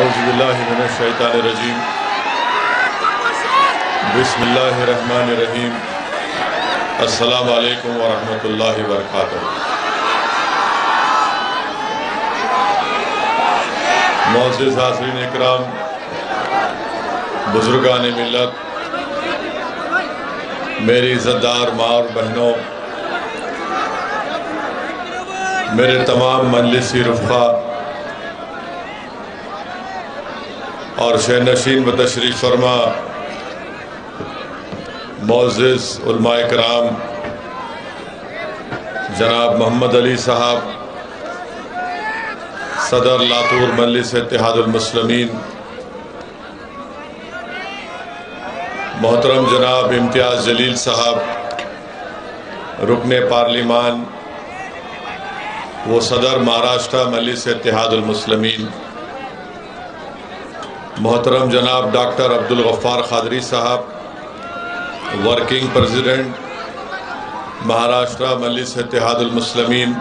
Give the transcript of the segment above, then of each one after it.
اعوذ باللہ من الشیطان الرجیم بسم اللہ الرحمن الرحیم السلام علیکم ورحمۃ اللہ وبرکاتہ۔ معزز حاضرین اکرام، بزرگان ملت، میری عزتدار ماں اور بہنوں، میرے تمام مجلسی رفقا اور شہر نشین بتشریف فرما معزز علماء کرام جناب محمد علی صاحب، صدر لاتور مجلس اتحاد المسلمین، محترم جناب امتیاز جلیل صاحب، رکن پارلیمان وہ صدر مہاراشٹرا مجلس اتحاد المسلمین، محترم جناب ڈاکٹر عبدالغفار قادری صاحب، ورکنگ پریزیڈنٹ مہاراشٹرا مجلس اتحاد المسلمین،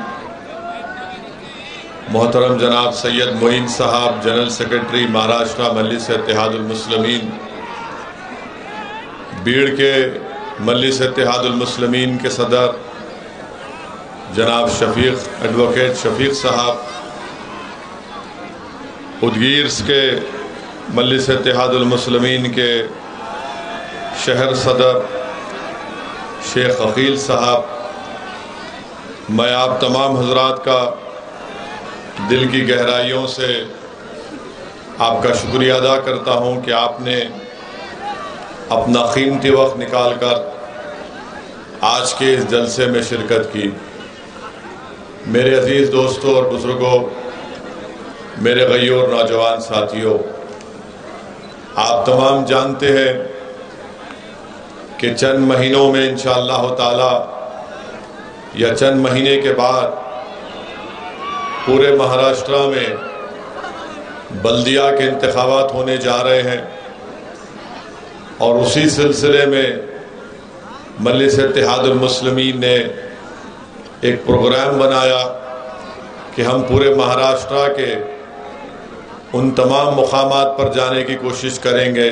محترم جناب سید معین صاحب، جنرل سیکرٹری مہاراشٹرا مجلس اتحاد المسلمین، بیڑ کے مجلس اتحاد المسلمین کے صدر جناب شفیق، ایڈوکیٹ شفیق صاحب، ادگیرس کے مجلس اتحاد المسلمین کے شہر صدر شیخ عقیل صاحب، میں آپ تمام حضرات کا دل کی گہرائیوں سے آپ کا شکریہ ادا کرتا ہوں کہ آپ نے اپنا قیمتی وقت نکال کر آج کے اس جلسے میں شرکت کی۔ میرے عزیز دوستوں اور بزرگوں، میرے غیور نوجوان ساتھیوں، آپ تمام جانتے ہیں کہ چند مہینوں میں انشاءاللہ تعالی یا چند مہینے کے بعد پورے مہاراشٹرا میں بلدیہ کے انتخابات ہونے جا رہے ہیں، اور اسی سلسلے میں مجلس اتحاد المسلمین نے ایک پروگرام بنایا کہ ہم پورے مہاراشٹرا کے ان تمام مقامات پر جانے کی کوشش کریں گے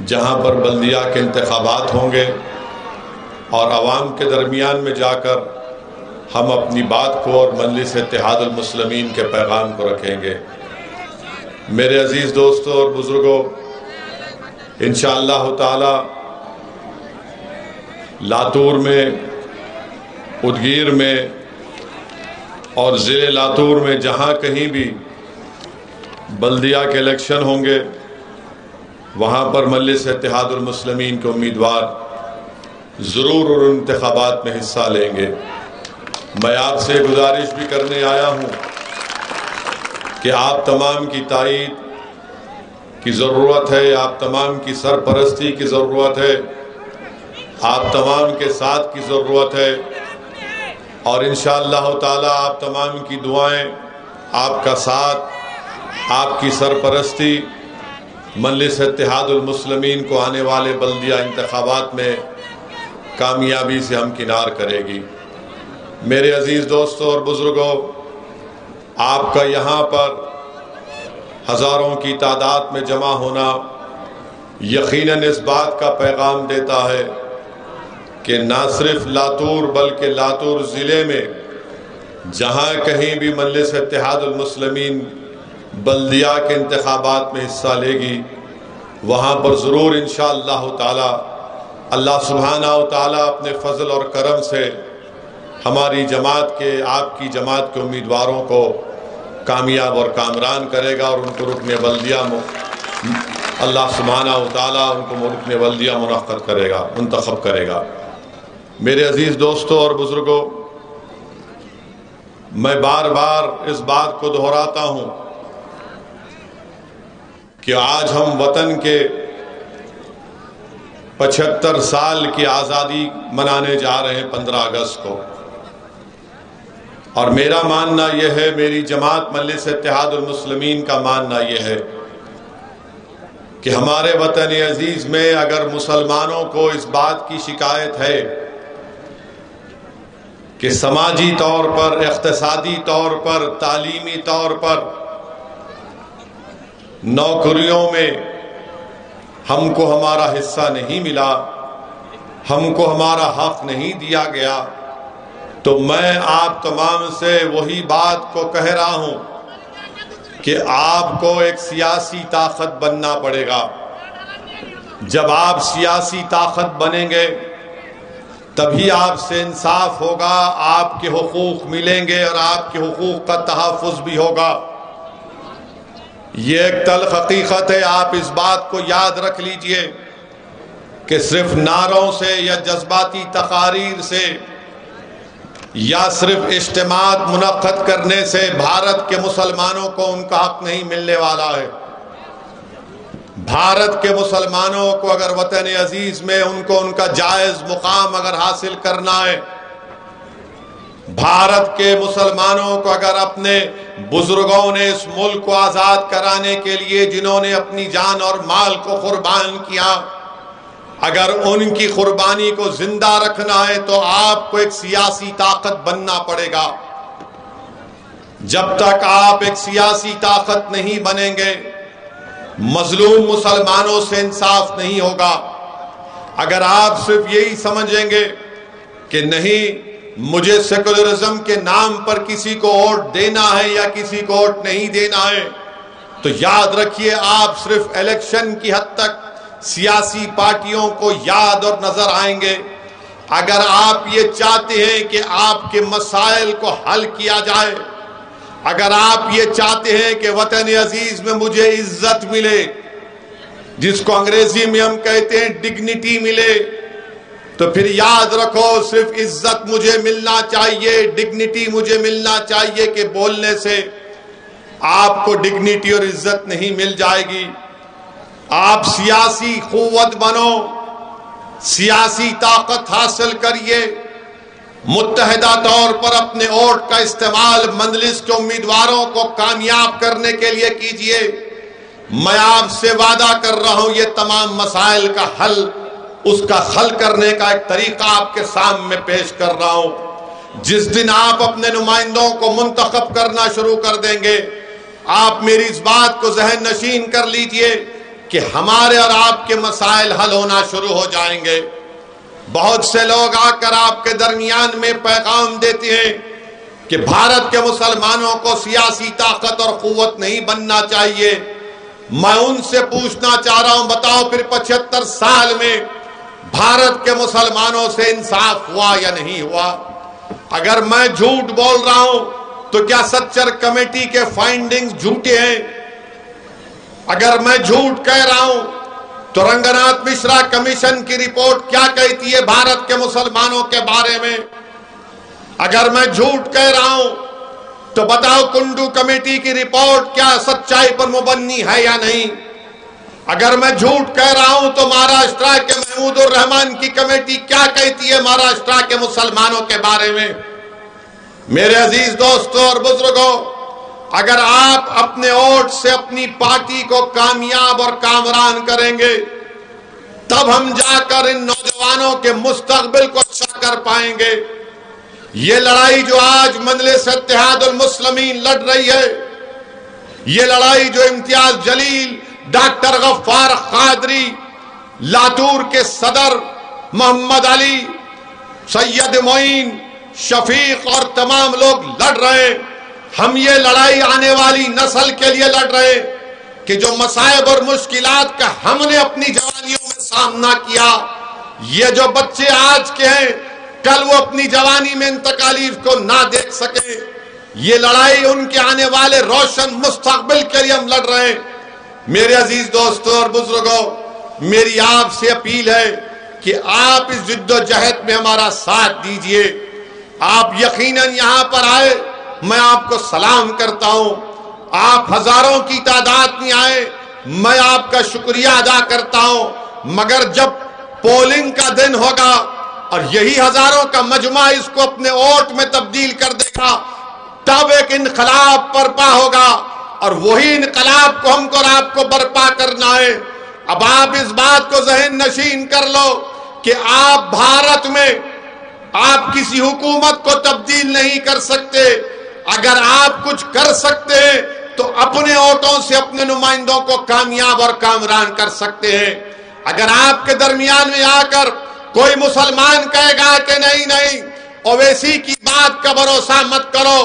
جہاں پر بلدیہ کے انتخابات ہوں گے، اور عوام کے درمیان میں جا کر ہم اپنی بات کو اور مجلس اتحاد المسلمین کے پیغام کو رکھیں گے۔ میرے عزیز دوستوں اور بزرگوں، انشاءاللہ تعالی لاتور میں، ادگیر میں اور ضلع لاتور میں جہاں کہیں بھی بلدیہ کے الیکشن ہوں گے، وہاں پر مجلس اتحاد المسلمین کے امیدوار ضرور اور انتخابات میں حصہ لیں گے۔ میں آپ سے گزارش بھی کرنے آیا ہوں کہ آپ تمام کی تائید کی ضرورت ہے، آپ تمام کی سرپرستی کی ضرورت ہے، آپ تمام کے ساتھ کی ضرورت ہے، اور انشاءاللہ تعالی آپ تمام کی دعائیں، آپ کا ساتھ، آپ کی سرپرستی مجلس اتحاد المسلمین کو آنے والے بلدیہ انتخابات میں کامیابی سے ہمکنار کرے گی۔ میرے عزیز دوستوں اور بزرگوں، آپ کا یہاں پر ہزاروں کی تعداد میں جمع ہونا یقیناً اس بات کا پیغام دیتا ہے کہ نہ صرف لاتور بلکہ لاتور ضلع میں جہاں کہیں بھی مجلس اتحاد المسلمین بلدیہ کے انتخابات میں حصہ لے گی، وہاں پر ضرور انشاءاللہ تعالی اللہ سبحانہ و تعالی اپنے فضل اور کرم سے ہماری جماعت کے، آپ کی جماعت کے امیدواروں کو کامیاب اور کامران کرے گا، اور ان کو رکن بلدیہ اللہ سبحانہ و تعالی ان کو رکن بلدیہ منعقد کرے گا، منتخب کرے گا۔ میرے عزیز دوستوں اور بزرگوں، میں بار بار اس بات کو دہراتا ہوں کہ آج ہم وطن کے 75 سال کی آزادی منانے جا رہے ہیں 15 اگست کو، اور میرا ماننا یہ ہے، میری جماعت مجلس اتحاد المسلمین کا ماننا یہ ہے کہ ہمارے وطن عزیز میں اگر مسلمانوں کو اس بات کی شکایت ہے کہ سماجی طور پر، اقتصادی طور پر، تعلیمی طور پر نوکریوں میں ہم کو ہمارا حصہ نہیں ملا، ہم کو ہمارا حق نہیں دیا گیا، تو میں آپ تمام سے وہی بات کو کہہ رہا ہوں کہ آپ کو ایک سیاسی طاقت بننا پڑے گا۔ جب آپ سیاسی طاقت بنیں گے تبھی آپ سے انصاف ہوگا، آپ کے حقوق ملیں گے اور آپ کے حقوق کا تحفظ بھی ہوگا۔ یہ ایک تلخ حقیقت ہے، آپ اس بات کو یاد رکھ لیجئے کہ صرف نعروں سے یا جذباتی تقاریر سے یا صرف اجتماعات منعقد کرنے سے بھارت کے مسلمانوں کو ان کا حق نہیں ملنے والا ہے۔ بھارت کے مسلمانوں کو اگر وطن عزیز میں ان کو ان کا جائز مقام اگر حاصل کرنا ہے، بھارت کے مسلمانوں کو اگر اپنے بزرگوں نے اس ملک کو آزاد کرانے کے لیے جنہوں نے اپنی جان اور مال کو قربان کیا، اگر ان کی قربانی کو زندہ رکھنا ہے تو آپ کو ایک سیاسی طاقت بننا پڑے گا۔ جب تک آپ ایک سیاسی طاقت نہیں بنیں گے مظلوم مسلمانوں سے انصاف نہیں ہوگا۔ اگر آپ صرف یہی سمجھیں گے کہ نہیں مجھے سیکولرزم کے نام پر کسی کو ووٹ دینا ہے یا کسی کو ووٹ نہیں دینا ہے، تو یاد رکھیے آپ صرف الیکشن کی حد تک سیاسی پارٹیوں کو یاد اور نظر آئیں گے۔ اگر آپ یہ چاہتے ہیں کہ آپ کے مسائل کو حل کیا جائے، اگر آپ یہ چاہتے ہیں کہ وطن عزیز میں مجھے عزت ملے، جس کو انگریزی میں ہم کہتے ہیں ڈگنیٹی ملے، تو پھر یاد رکھو صرف عزت مجھے ملنا چاہیے، ڈگنیٹی مجھے ملنا چاہیے کہ بولنے سے آپ کو ڈگنیٹی اور عزت نہیں مل جائے گی۔ آپ سیاسی قوت بنو، سیاسی طاقت حاصل کریے، متحدہ طور پر اپنے ووٹ کا استعمال مجلس کے امیدواروں کو کامیاب کرنے کے لیے کیجئے۔ میں آپ سے وعدہ کر رہا ہوں یہ تمام مسائل کا حل، اس کا حل کرنے کا ایک طریقہ آپ کے سامنے پیش کر رہا ہوں۔ جس دن آپ اپنے نمائندوں کو منتخب کرنا شروع کر دیں گے، آپ میری اس بات کو ذہن نشین کر لیجئے کہ ہمارے اور آپ کے مسائل حل ہونا شروع ہو جائیں گے۔ بہت سے لوگ آ کر آپ کے درمیان میں پیغام دیتے ہیں کہ بھارت کے مسلمانوں کو سیاسی طاقت اور قوت نہیں بننا چاہیے۔ میں ان سے پوچھنا چاہ رہا ہوں، بتاؤ پھر 75 سال میں بھارت کے مسلمانوں سے انصاف ہوا یا نہیں ہوا؟ اگر میں جھوٹ بول رہا ہوں تو کیا سچر کمیٹی کے فائنڈنگز جھوٹے ہیں؟ اگر میں جھوٹ کہہ رہا ہوں تو رنگناتھ مشرا کمیشن کی رپورٹ کیا کہتی ہے بھارت کے مسلمانوں کے بارے میں؟ اگر میں جھوٹ کہہ رہا ہوں تو بتاؤ کنڈو کمیٹی کی رپورٹ کیا سچائی پر مبنی ہے یا نہیں؟ اگر میں جھوٹ کہہ رہا ہوں تو مہاراشٹرا کے محمود الرحمان کی کمیٹی کیا کہتی ہے مہاراشٹرا کے مسلمانوں کے بارے میں؟ میرے عزیز دوستوں اور بزرگوں، اگر آپ اپنے ووٹ سے اپنی پارٹی کو کامیاب اور کامران کریں گے تب ہم جا کر ان نوجوانوں کے مستقبل کو اچھا کر پائیں گے۔ یہ لڑائی جو آج مجلس اتحاد المسلمین لڑ رہی ہے، یہ لڑائی جو امتیاز جلیل، ڈاکٹر غفار قادری، لاتور کے صدر محمد علی، سید معین، شفیق اور تمام لوگ لڑ رہے ہیں، ہم یہ لڑائی آنے والی نسل کے لیے لڑ رہے ہیں کہ جو مصائب اور مشکلات کا ہم نے اپنی جوانیوں میں سامنا کیا، یہ جو بچے آج کے ہیں کل وہ اپنی جوانی میں ان تکالیف کو نہ دیکھ سکے۔ یہ لڑائی ان کے آنے والے روشن مستقبل کے لیے ہم لڑ رہے ہیں۔ میرے عزیز دوستوں اور بزرگوں، میری آپ سے اپیل ہے کہ آپ اس جد و جہد میں ہمارا ساتھ دیجئے۔ آپ یقیناً یہاں پر آئے، میں آپ کو سلام کرتا ہوں۔ آپ ہزاروں کی تعداد میں آئے، میں آپ کا شکریہ ادا کرتا ہوں، مگر جب پولنگ کا دن ہوگا اور یہی ہزاروں کا مجمع اس کو اپنے ووٹ میں تبدیل کر دے گا، تب ایک انقلاب برپا ہوگا، اور وہی انقلاب کو ہم کو اور آپ کو برپا کرنا ہے۔ اب آپ اس بات کو ذہن نشین کر لو کہ آپ بھارت میں آپ کسی حکومت کو تبدیل نہیں کر سکتے۔ اگر آپ کچھ کر سکتے ہیں تو اپنے ووٹوں سے اپنے نمائندوں کو کامیاب اور کامران کر سکتے ہیں۔ اگر آپ کے درمیان میں آ کر کوئی مسلمان کہے گا کہ نہیں اویسی کی بات کا بھروسہ مت کرو،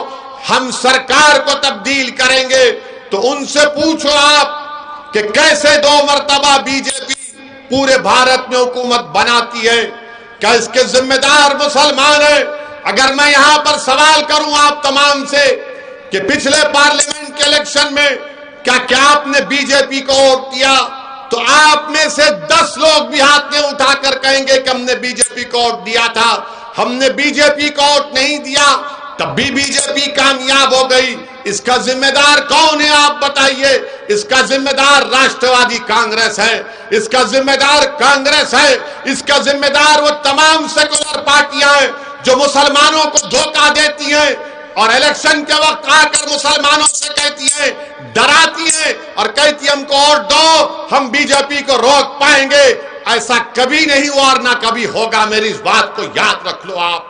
ہم سرکار کو تبدیل کریں گے، تو ان سے پوچھو آپ کہ کیسے 2 مرتبہ بی جے پی پورے بھارت میں حکومت بناتی ہے؟ کیا اس کے ذمہ دار مسلمان ہیں؟ اگر میں یہاں پر سوال کروں آپ تمام سے کہ پچھلے پارلیمنٹ کے الیکشن میں کیا آپ نے بی جے پی کو ووٹ دیا، تو آپ میں سے 10 لوگ بھی ہاتھ میں اٹھا کر کہیں گے کہ ہم نے بی جے پی کو ووٹ دیا تھا۔ ہم نے بی جے پی کو ووٹ نہیں دیا، تب بھی بی جے پی کامیاب ہو گئی۔ اس کا ذمہ دار کون ہے آپ بتائیے؟ اس کا ذمہ دار راشٹروادی کانگریس ہے، اس کا ذمہ دار کانگریس ہے، اس کا ذمہ دار وہ تمام سیکولر پارٹیاں ہیں جو مسلمانوں کو دھوکہ دیتی ہیں اور الیکشن کے وقت آ کر مسلمانوں سے کہتی ہیں، ڈراتی ہیں اور کہتی ہیں ہم کو ووٹ دو، ہم بی جے پی کو روک پائیں گے۔ ایسا کبھی نہیں ہوا اور نہ کبھی ہوگا، میری اس بات کو یاد رکھ لو آپ۔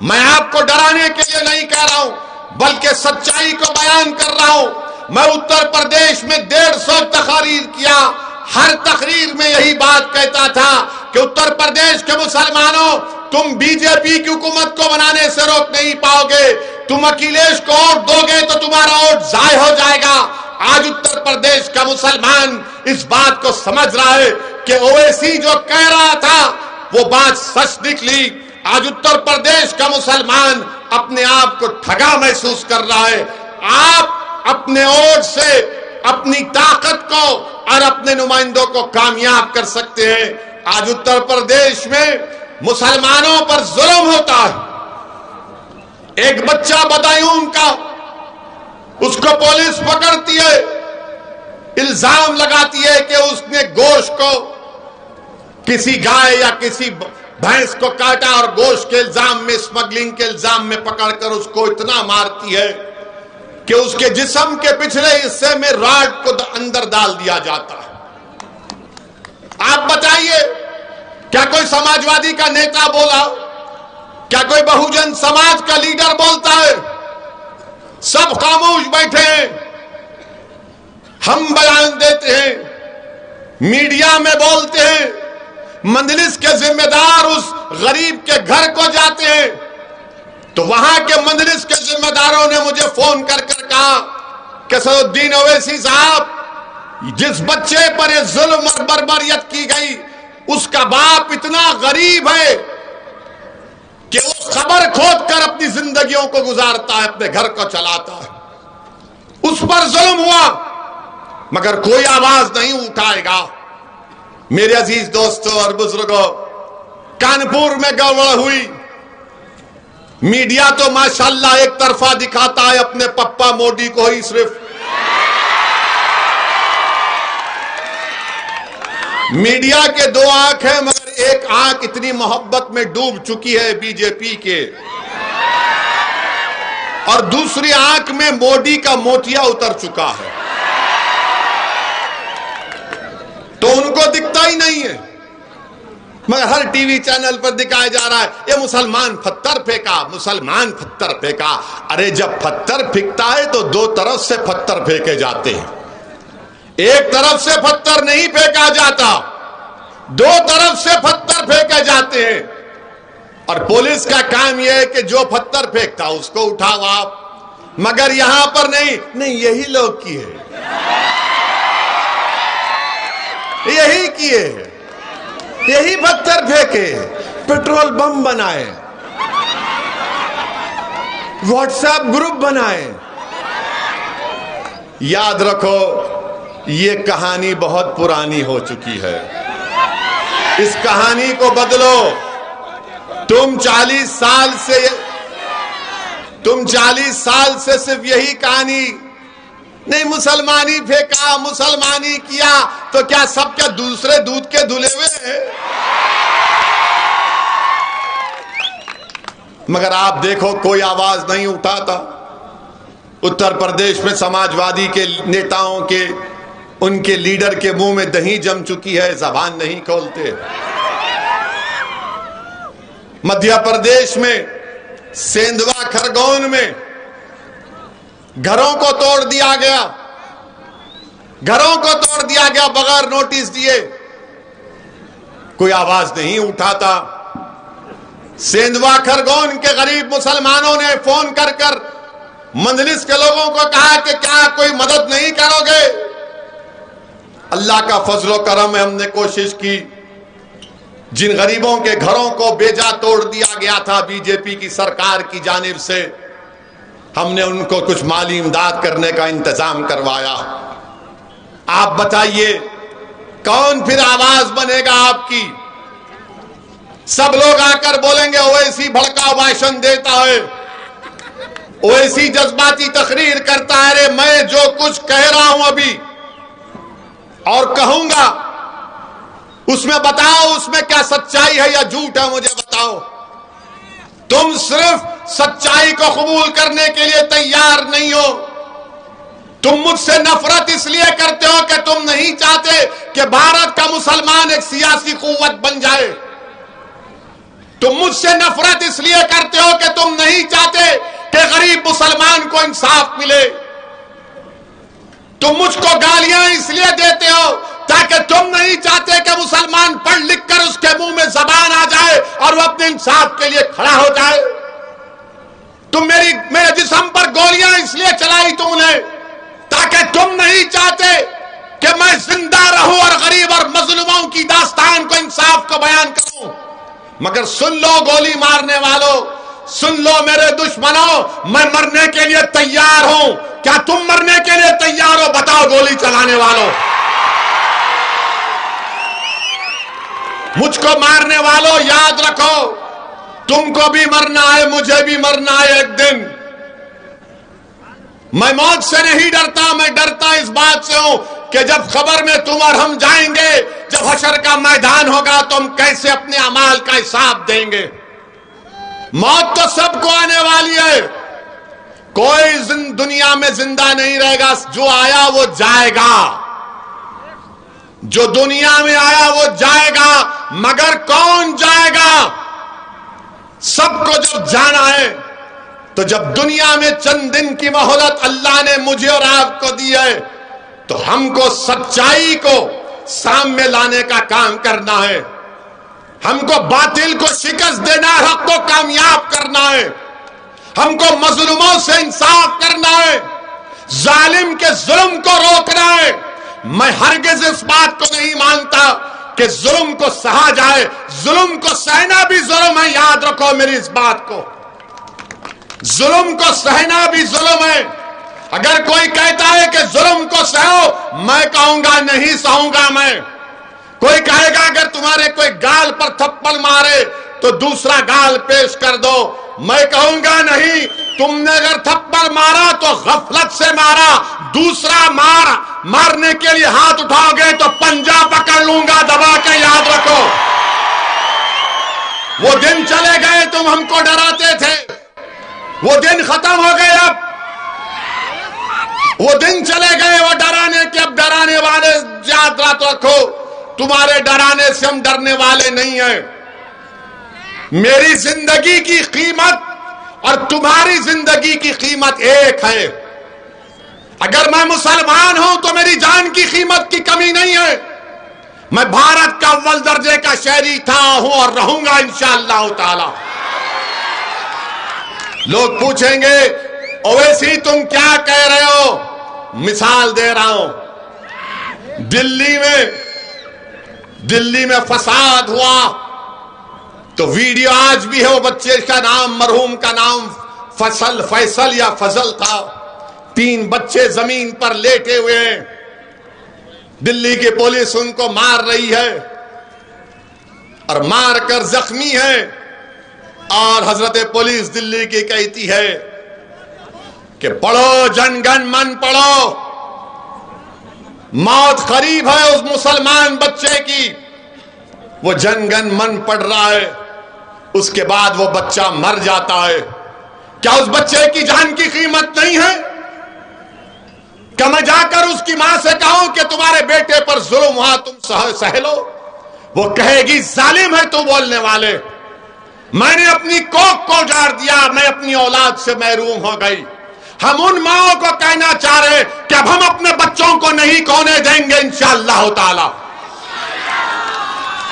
میں آپ کو ڈرانے کے لیے نہیں کہہ رہا ہوں بلکہ سچائی کو بیان کر رہا ہوں۔ میں اتر پردیش میں 150 تقاریر کیا، ہر تقریر میں یہی بات کہتا تھا کہ اتر پردیش کے مسلمانوں تم بی جے پی کی حکومت کو بنانے سے روک نہیں پاؤ گے، تم اکھلیش کو ووٹ دو گے تو تمہارا ووٹ ضائع ہو جائے گا۔ آج اتر پردیش کا مسلمان اس بات کو سمجھ رہا ہے کہ اویسی جو کہہ رہا تھا وہ بات سچ نکلی۔ آج اتر پردیش کا مسلمان اپنے آپ کو ٹھگا محسوس کر رہا ہے۔ آپ اپنے ووٹ سے اپنی طاقت کو اور اپنے نمائندوں کو کامیاب کر سکتے ہیں۔ آج اتر پردیش میں مسلمانوں پر ظلم ہوتا ہے۔ ایک بچہ بدایون کا، اس کو پولیس پکڑتی ہے، الزام لگاتی ہے کہ اس نے گوشت کو کسی گائے یا کسی بھینس کو کاٹا اور گوشت کے الزام میں، اسمگلنگ کے الزام میں پکڑ کر اس کو اتنا مارتی ہے کہ اس کے جسم کے پچھلے حصے میں راڈ کو اندر ڈال دیا جاتا ہے۔ آپ بتائیے کیا کوئی سماجوادی کا نیتا بولا؟ کیا کوئی بہوجن سماج کا لیڈر بولتا ہے؟ سب خاموش بیٹھے ہیں۔ ہم بیان دیتے ہیں، میڈیا میں بولتے ہیں، مجلس کے ذمہ دار اس غریب کے گھر کو جاتے ہیں تو وہاں کے مجلس کے ذمہ داروں نے مجھے فون کر کہا کہ اسدالدین اویسی صاحب، جس بچے پر یہ ظلم اور بربریت کی گئی اس کا باپ اتنا غریب ہے کہ وہ خبر کھود کر اپنی زندگیوں کو گزارتا ہے، اپنے گھر کو چلاتا ہے۔ اس پر ظلم ہوا مگر کوئی آواز نہیں اٹھائے گا۔ میرے عزیز دوستوں اور بزرگوں، کانپور میں گڑبڑ ہوئی، میڈیا تو ماشاءاللہ ایک طرفہ دکھاتا ہے اپنے پپا موڈی کو ہی صرف۔ میڈیا کے 2 آنکھ ہیں مگر ایک آنکھ اتنی محبت میں ڈوب چکی ہے بی جے پی کے، اور دوسری آنکھ میں موڈی کا موتیا اتر چکا ہے، تو ان کو دکھتا ہی نہیں ہے مگر ہر ٹی وی چینل پر دکھایا جا رہا ہے یہ مسلمان پتھر پھینکا، مسلمان پتھر پھینکا۔ ارے جب پتھر پھینکتا ہے تو 2 طرف سے پتھر پھینکے جاتے ہیں، ایک طرف سے پتھر نہیں پھینکا جاتا، 2 طرف سے پتھر پھینکے جاتے ہیں۔ اور پولیس کا کام یہ ہے کہ جو پتھر پھینکتا اس کو اٹھاؤ آپ، مگر یہاں پر نہیں، یہی لوگ کیے، یہی کیے، یہی پتھر پھینکے، پیٹرول بم بنائے، واٹس ایپ گروپ بنائے۔ یاد رکھو یہ کہانی بہت پرانی ہو چکی ہے، اس کہانی کو بدلو۔ تم 40 سال سے صرف یہی کہانی، نہیں مسلمانی پھینکا، مسلمانی کیا، تو کیا سب کیا دوسرے دودھ کے دھلے ہوئے ہیں؟ مگر آپ دیکھو کوئی آواز نہیں اٹھاتا۔ اتر پردیش میں سماجوادی کے نیتاؤں کے، ان کے لیڈر کے منہ میں دہی جم چکی ہے، زبان نہیں کھولتے۔ مدھیہ پردیش میں سیندوا کھرگون میں گھروں کو توڑ دیا گیا، گھروں کو توڑ دیا گیا بغیر نوٹس دیے، کوئی آواز نہیں اٹھاتا۔ سیندوا کھرگون کے غریب مسلمانوں نے فون کر کر مجلس کے لوگوں کو کہا کہ کیا کوئی مدد نہیں کرو گے؟ اللہ کا فضل و کرم ہے، ہم نے کوشش کی، جن غریبوں کے گھروں کو بیجا توڑ دیا گیا تھا بی جے پی کی سرکار کی جانب سے، ہم نے ان کو کچھ مالی امداد کرنے کا انتظام کروایا۔ آپ بتائیے کون پھر آواز بنے گا آپ کی؟ سب لوگ آ کر بولیں گے اویسی بھڑکا بھاشن دیتا ہے، اویسی جذباتی تقریر کرتا ہے۔ ارے میں جو کچھ کہہ رہا ہوں ابھی اور کہوں گا، اس میں بتاؤ اس میں کیا سچائی ہے یا جھوٹ ہے، مجھے بتاؤ۔ تم صرف سچائی کو قبول کرنے کے لیے تیار نہیں ہو، تم مجھ سے نفرت اس لیے کرتے ہو کہ تم نہیں چاہتے کہ بھارت کا مسلمان ایک سیاسی قوت بن جائے، تم مجھ سے نفرت اس لیے کرتے ہو کہ تم نہیں چاہتے کہ غریب مسلمان کو انصاف ملے، تم مجھ کو گالیاں اس لیے دیتے ہو تاکہ تم نہیں چاہتے کہ مسلمان پڑھ لکھ کر اس کے منہ میں زبان آ جائے اور وہ اپنے انصاف کے لیے کھڑا ہو جائے۔ تم میرے جسم پر گولیاں اس لیے چلائی تم نے تاکہ تم نہیں چاہتے کہ میں زندہ رہوں اور غریب اور مظلوموں کی داستان کو، انصاف کو بیان کروں۔ مگر سن لو گولی مارنے والوں، سن لو میرے دشمنوں، میں مرنے کے لیے تیار ہوں۔ کیا تم مرنے کے لیے تیار ہو؟ بتاؤ گولی چلانے والوں۔ مجھ کو مارنے والوں یاد رکھو، تم کو بھی مرنا ہے، مجھے بھی مرنا ہے ایک دن۔ میں موت سے نہیں ڈرتا، میں ڈرتا اس بات سے ہوں کہ جب خبر میں تم اور ہم جائیں گے، جب حشر کا میدان ہوگا تو ہم کیسے اپنے اعمال کا حساب دیں گے۔ موت تو سب کو آنے والی ہے، کوئی دنیا میں زندہ نہیں رہے گا، جو آیا وہ جائے گا، جو دنیا میں آیا وہ جائے گا، مگر کون جائے گا؟ سب کو جب جانا ہے تو جب دنیا میں چند دن کی مہلت اللہ نے مجھے اور آپ کو دی ہے تو ہم کو سچائی کو سامنے لانے کا کام کرنا ہے، ہم کو باطل کو شکست دینا ہے، حق کو کامیاب کرنا ہے، ہم کو مظلوموں سے انصاف کرنا ہے، ظالم کے ظلم کو روکنا ہے۔ میں ہرگز اس بات کو نہیں مانتا کہ ظلم کو سہا جائے، ظلم کو سہنا بھی ظلم ہے، یاد رکھو میری اس بات کو، ظلم کو سہنا بھی ظلم ہے۔ اگر کوئی کہتا ہے کہ ظلم کو سہو، میں کہوں گا نہیں سہوں گا میں۔ کوئی کہے گا اگر تمہارے کوئی گال پر تھپڑ مارے تو دوسرا گال پیش کر دو، میں کہوں گا نہیں، تم نے اگر تھپڑ مارا تو غفلت سے مارا، دوسرا مارنے کے لیے ہاتھ اٹھاؤ گے تو پنجہ پکڑ لوں گا دبا کے، یاد رکھو۔ وہ دن چلے گئے تم ہم کو ڈراتے تھے، وہ دن ختم ہو گئے، اب وہ دن چلے گئے وہ ڈرانے کے، اب ڈرانے والے یاد رکھو، تمہارے ڈرانے سے ہم ڈرنے والے نہیں ہیں۔ میری زندگی کی قیمت اور تمہاری زندگی کی قیمت ایک ہے۔ اگر میں مسلمان ہوں تو میری جان کی قیمت کی کمی نہیں ہے۔ میں بھارت کا اول درجے کا شہری تھا، ہوں اور رہوں گا انشاءاللہ تعالی۔ لوگ پوچھیں گے اویسی تم کیا کہہ رہے ہو؟ مثال دے رہا ہوں، دلی میں فساد ہوا تو ویڈیو آج بھی ہے، وہ بچے کا نام، مرحوم کا نام فیصل یا فضل تھا، 3 بچے زمین پر لیٹے ہوئے ہیں، دلی کی پولیس ان کو مار رہی ہے اور مار کر زخمی ہے، اور حضرت پولیس دلی کی کہتی ہے کہ پڑھو جن گن من پڑھو، موت قریب ہے اس مسلمان بچے کی۔ وہ جن گن من پڑھ رہا ہے، اس کے بعد وہ بچہ مر جاتا ہے۔ کیا اس بچے کی جان کی قیمت نہیں ہے؟ کیا میں جا کر اس کی ماں سے کہوں کہ تمہارے بیٹے پر ظلم ہوا، تم سہ لو؟ وہ کہے گی ظالم ہے تو بولنے والے، میں نے اپنی کوکھ کو اجاڑ دیا، میں اپنی اولاد سے محروم ہو گئی۔ ہم ان ماؤں کو کہنا چاہ رہے کہ اب ہم اپنے بچوں کو نہیں کونے دیں گے انشاءاللہ تعالی.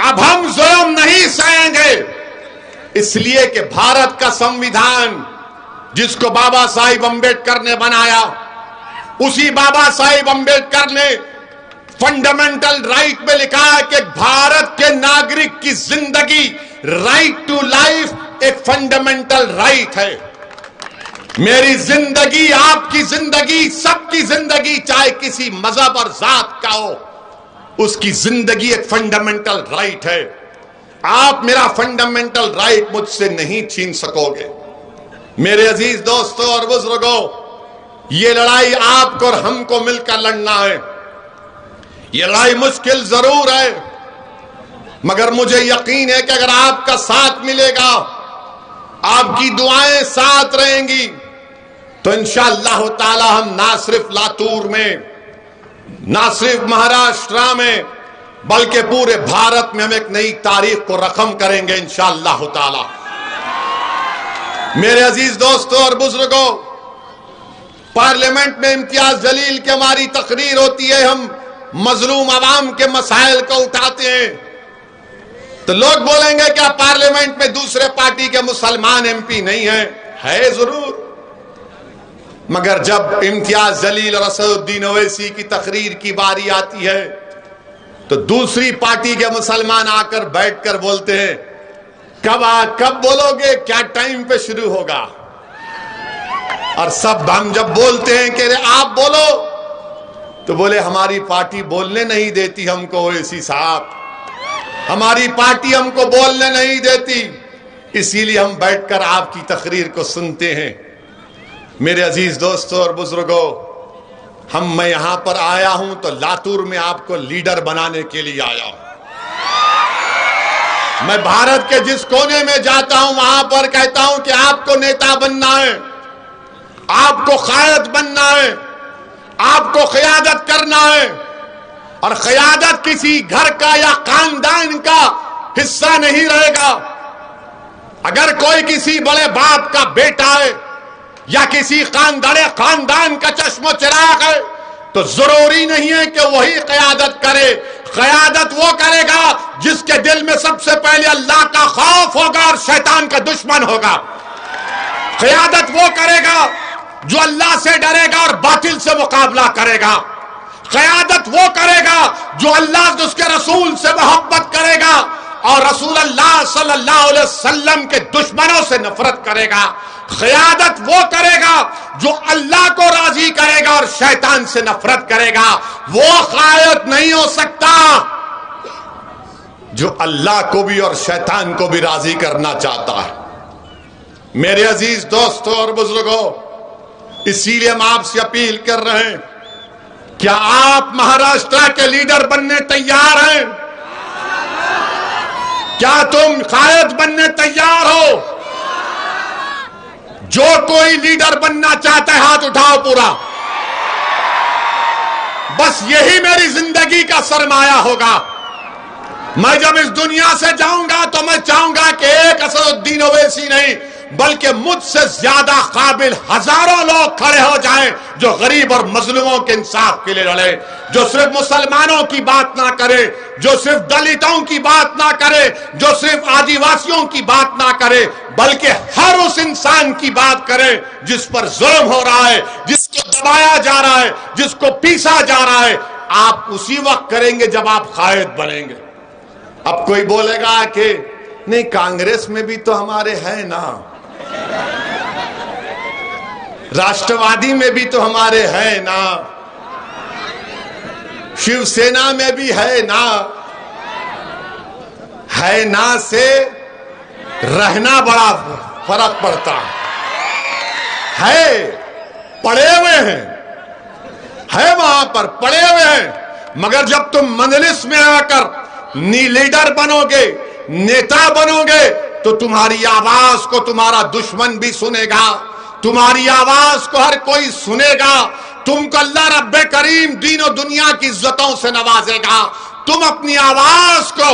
اب ہم ظلم نہیں سہیں گے، اس لیے کہ بھارت کا سنویدھان جس کو بابا صاحب امبیڈکر نے بنایا، اسی بابا صاحب امبیڈکر نے فنڈامنٹل رائٹ میں لکھا ہے کہ بھارت کے ناگرک کی زندگی، رائٹ ٹو لائف، ایک فنڈامنٹل رائٹ ہے. میری زندگی، آپ کی زندگی، سب کی زندگی، چاہے کسی مذہب اور ذات کا ہو، اس کی زندگی ایک فنڈامنٹل رائٹ ہے. آپ میرا فنڈامنٹل رائٹ مجھ سے نہیں چھین سکو گے. میرے عزیز دوستوں اور بزرگوں، یہ لڑائی آپ کو اور ہم کو مل کر لڑنا ہے. یہ لڑائی مشکل ضرور ہے، مگر مجھے یقین ہے کہ اگر آپ کا ساتھ ملے گا، آپ کی دعائیں ساتھ رہیں گی، تو انشاءاللہ تعالی ہم نہ صرف لاتور میں، نہ صرف مہاراشٹرا میں، بلکہ پورے بھارت میں ہم ایک نئی تاریخ کو رقم کریں گے انشاءاللہ تعالی. میرے عزیز دوستوں اور بزرگوں، پارلیمنٹ میں امتیاز جلیل کی ہماری تقریر ہوتی ہے، ہم مظلوم عوام کے مسائل کو اٹھاتے ہیں، تو لوگ بولیں گے کیا پارلیمنٹ میں دوسرے پارٹی کے مسلمان ایم پی نہیں ہیں؟ ہے ضرور، مگر جب امتیاز جلیل اور اسد الدین اویسی کی تقریر کی باری آتی ہے تو دوسری پارٹی کے مسلمان آ کر بیٹھ کر بولتے ہیں کب بولو گے، کیا ٹائم پہ شروع ہوگا؟ اور سب ہم جب بولتے ہیں کہ آپ بولو تو بولے ہماری پارٹی بولنے نہیں دیتی ہم کو، اویسی صاحب ہماری پارٹی ہم کو بولنے نہیں دیتی، اسی لیے ہم بیٹھ کر آپ کی تقریر کو سنتے ہیں. میرے عزیز دوستوں اور بزرگوں، میں یہاں پر آیا ہوں تو لاتور میں آپ کو لیڈر بنانے کے لیے آیا ہوں. میں بھارت کے جس کونے میں جاتا ہوں وہاں پر کہتا ہوں کہ آپ کو نیتا بننا ہے، آپ کو قائد بننا ہے، آپ کو قیادت کرنا ہے. اور قیادت کسی گھر کا یا خاندان کا حصہ نہیں رہے گا. اگر کوئی کسی بڑے باپ کا بیٹا ہے یا کسی خاندان کا چشم و چراغ ہے تو ضروری نہیں ہے کہ وہی قیادت کرے. قیادت وہ کرے گا جس کے دل میں سب سے پہلے اللہ کا خوف ہوگا اور شیطان کا دشمن ہوگا. قیادت وہ کرے گا جو اللہ سے ڈرے گا اور باطل سے مقابلہ کرے گا. قیادت وہ کرے گا جو اللہ اس کے رسول سے محبت کرے گا اور رسول اللہ صلی اللہ علیہ وسلم کے دشمنوں سے نفرت کرے گا. قیادت وہ کرے گا جو اللہ کو راضی کرے گا اور شیطان سے نفرت کرے گا. وہ قائد نہیں ہو سکتا جو اللہ کو بھی اور شیطان کو بھی راضی کرنا چاہتا ہے. میرے عزیز دوستوں اور بزرگوں، اسی لیے ہم آپ سے اپیل کر رہے ہیں، کیا آپ مہاراشٹر کے لیڈر بننے تیار ہیں؟ کیا تم قائد بننے تیار ہو؟ جو کوئی لیڈر بننا چاہتا ہے ہاتھ اٹھاؤ پورا. بس یہی میری زندگی کا سرمایہ ہوگا. میں جب اس دنیا سے جاؤں گا تو میں چاہوں گا کہ ایک اسد الدین اویسی نہیں بلکہ مجھ سے زیادہ قابل ہزاروں لوگ کھڑے ہو جائیں جو غریب اور مظلوموں کے انصاف کے لیے لڑے، جو صرف مسلمانوں کی بات نہ کرے، جو صرف دلتوں کی بات نہ کرے، جو صرف آدیواسیوں کی بات نہ کرے، بلکہ ہر اس انسان کی بات کرے جس پر ظلم ہو رہا ہے، جس کو دبایا جا رہا ہے، جس کو پیسا جا رہا ہے. آپ اسی وقت کریں گے جب آپ قائد بنیں گے. اب کوئی بولے گا کہ نہیں کانگریس میں بھی تو ہمارے ہیں نا، راشٹروادی میں بھی تو ہمارے ہیں نا، شیو سینا میں بھی ہے نا. ہے نا سے رہنا بڑا فرق پڑتا ہے. پڑے ہوئے ہیں، ہے وہاں پر پڑے ہوئے ہیں، مگر جب تم مجلس میں آ کر لیڈر بنو گے، نیتا بنو گے، تو تمہاری آواز کو تمہارا دشمن بھی سنے گا، تمہاری آواز کو ہر کوئی سنے گا. تم کو اللہ رب کریم دین و دنیا کی عزتوں سے نوازے گا. تم اپنی آواز کو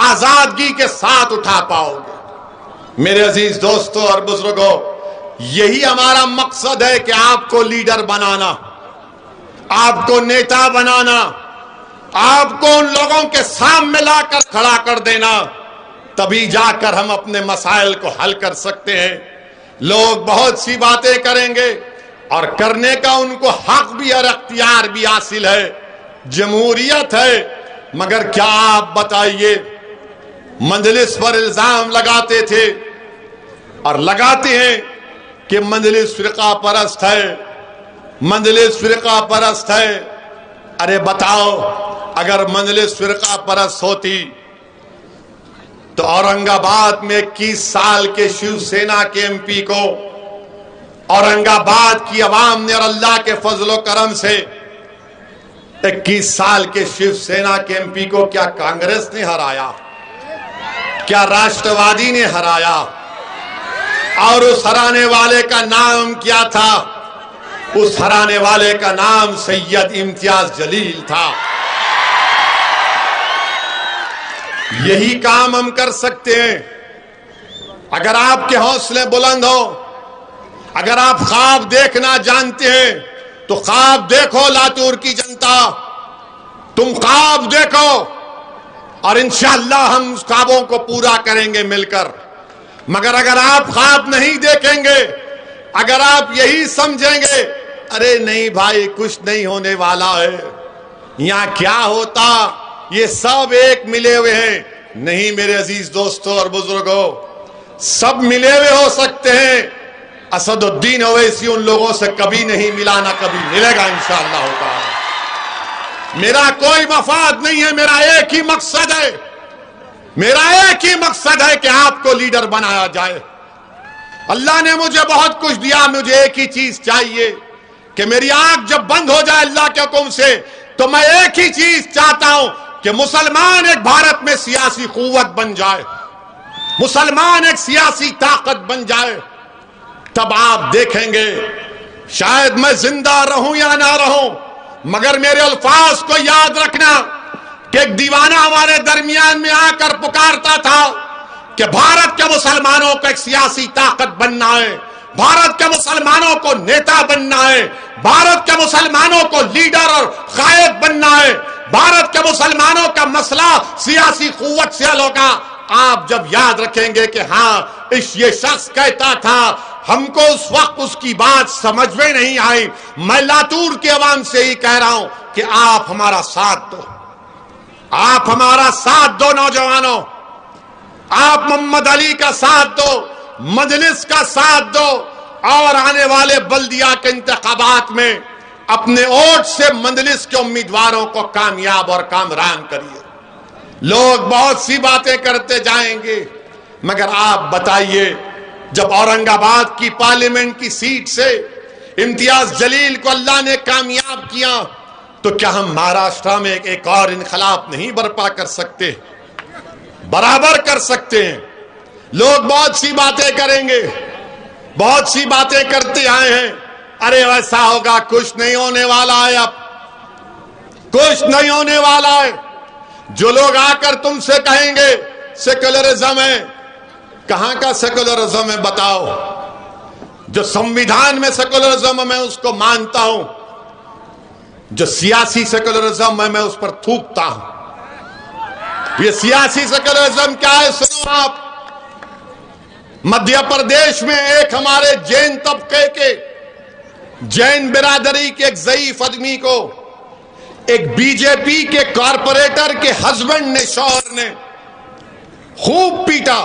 آزادگی کے ساتھ اٹھا پاؤ گے. میرے عزیز دوستوں اور بزرگوں، یہی ہمارا مقصد ہے کہ آپ کو لیڈر بنانا، آپ کو نیتا بنانا، آپ کو ان لوگوں کے سامنے لا کر کھڑا کر دینا، تبھی جا کر ہم اپنے مسائل کو حل کر سکتے ہیں۔ لوگ بہت سی باتیں کریں گے اور کرنے کا ان کو حق بھی اور اختیار بھی حاصل ہے، جمہوریت ہے، مگر کیا آپ بتائیے، مجلس پر الزام لگاتے تھے اور لگاتے ہیں کہ مجلس فرقہ پرست ہے، مجلس فرقہ پرست ہے۔ ارے بتاؤ، اگر مجلس فرقہ پرست ہوتی تو اورنگ آباد میں 21 سال کے شیو سینا کے ایم پی کو اورنگ آباد کی عوام نے اور اللہ کے فضل و کرم سے 21 سال کے شیو سینا کے ایم پی کو کیا کانگریس نے ہرایا؟ کیا راشٹر وادی نے ہرایا؟ اور اس ہرانے والے کا نام کیا تھا؟ اس ہرانے والے کا نام سید امتیاز جلیل تھا۔ یہی کام ہم کر سکتے ہیں اگر آپ کے حوصلے بلند ہو، اگر آپ خواب دیکھنا جانتے ہیں تو خواب دیکھو لاتور کی جنتا، تم خواب دیکھو اور انشاءاللہ ہم اس خوابوں کو پورا کریں گے مل کر۔ مگر اگر آپ خواب نہیں دیکھیں گے، اگر آپ یہی سمجھیں گے ارے نہیں بھائی کچھ نہیں ہونے والا ہے، یہاں کیا ہوتا، یہ سب ایک ملے ہوئے ہیں، نہیں میرے عزیز دوستوں اور بزرگوں، سب ملے ہوئے ہو سکتے ہیں، اسد الدین اویسی ان لوگوں سے کبھی نہیں ملا، نہ کبھی ملے گا انشاءاللہ تعالی۔ میرا کوئی مفاد نہیں ہے، میرا ایک ہی مقصد ہے، میرا ایک ہی مقصد ہے کہ آپ کو لیڈر بنایا جائے۔ اللہ نے مجھے بہت کچھ دیا، مجھے ایک ہی چیز چاہیے کہ میری آنکھ جب بند ہو جائے اللہ کے حکم سے تو میں ایک ہی چیز چاہتا ہوں کہ مسلمان ایک بھارت میں سیاسی قوت بن جائے، مسلمان ایک سیاسی طاقت بن جائے۔ تب آپ دیکھیں گے، شاید میں زندہ رہوں یا نہ رہوں، مگر میرے الفاظ کو یاد رکھنا کہ ایک دیوانہ ہمارے درمیان میں آ کر پکارتا تھا کہ بھارت کے مسلمانوں کو ایک سیاسی طاقت بننا ہے، بھارت کے مسلمانوں کو نیتا بننا ہے، بھارت کے مسلمانوں کو لیڈر اور قائد بننا ہے، بھارت کے مسلمانوں کا مسئلہ سیاسی قوت سے حل ہوگا۔ آپ جب یاد رکھیں گے کہ ہاں یہ شخص کہتا تھا، ہم کو اس وقت اس کی بات سمجھ میں نہیں آئی، میں لاتور کے عوام سے ہی کہہ رہا ہوں کہ آپ ہمارا ساتھ دو، آپ ہمارا ساتھ دو نوجوانوں، آپ محمد علی کا ساتھ دو، مجلس کا ساتھ دو، اور آنے والے بلدیہ کے انتخابات میں اپنے ووٹ سے مجلس کے امیدواروں کو کامیاب اور کامران کریے۔ لوگ بہت سی باتیں کرتے جائیں گے، مگر آپ بتائیے، جب اورنگ آباد کی پارلیمنٹ کی سیٹ سے امتیاز جلیل کو اللہ نے کامیاب کیا تو کیا ہم مہاراشٹر میں ایک اور انقلاب نہیں برپا کر سکتے؟ برابر کر سکتے ہیں۔ لوگ بہت سی باتیں کریں گے، بہت سی باتیں کرتے آئے ہیں، ارے ویسا ہوگا، کچھ نہیں ہونے والا ہے، اب کچھ نہیں ہونے والا ہے۔ جو لوگ آ کر تم سے کہیں گے سیکولرزم ہے، کہاں کا سیکولرزم ہے بتاؤ؟ جو سمویدھان میں سیکولرزم ہے میں اس کو مانتا ہوں، جو سیاسی سیکولرزم ہے میں اس پر تھوکتا ہوں۔ یہ سیاسی سیکولرزم کیا ہے سنو آپ۔ مدھیہ پردیش میں ایک ہمارے جین طبقے کے، جین برادری کے ایک ضعیف آدمی کو ایک بی جے پی کے کارپوریٹر کے ہسبینڈ نے، شوہر نے خوب پیٹا،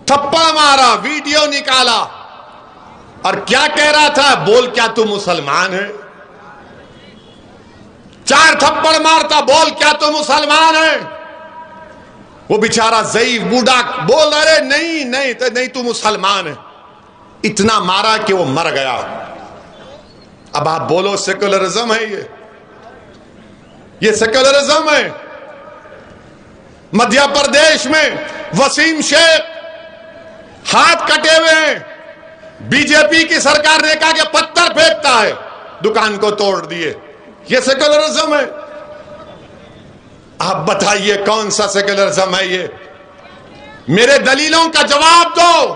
تھپڑ مارا، ویڈیو نکالا، اور کیا کہہ رہا تھا؟ بول کیا تو مسلمان ہے؟ 4 تھپڑ مارتا، بول کیا تو مسلمان ہے؟ وہ بیچارہ ضعیف بوڑھا بول رہے نہیں تو مسلمان ہے، اتنا مارا کہ وہ مر گیا۔ اب آپ بولو سیکولرزم ہے یہ سیکولرزم ہے؟ مدھیہ پردیش میں وسیم شیخ ہاتھ کٹے ہوئے ہیں، بی جے پی کی سرکار نے کہا کہ پتھر پھینکتا ہے، دکان کو توڑ دیے، یہ سیکولرزم ہے؟ آپ بتائیے کون سا سیکولرزم ہے یہ؟ میرے دلیلوں کا جواب دو۔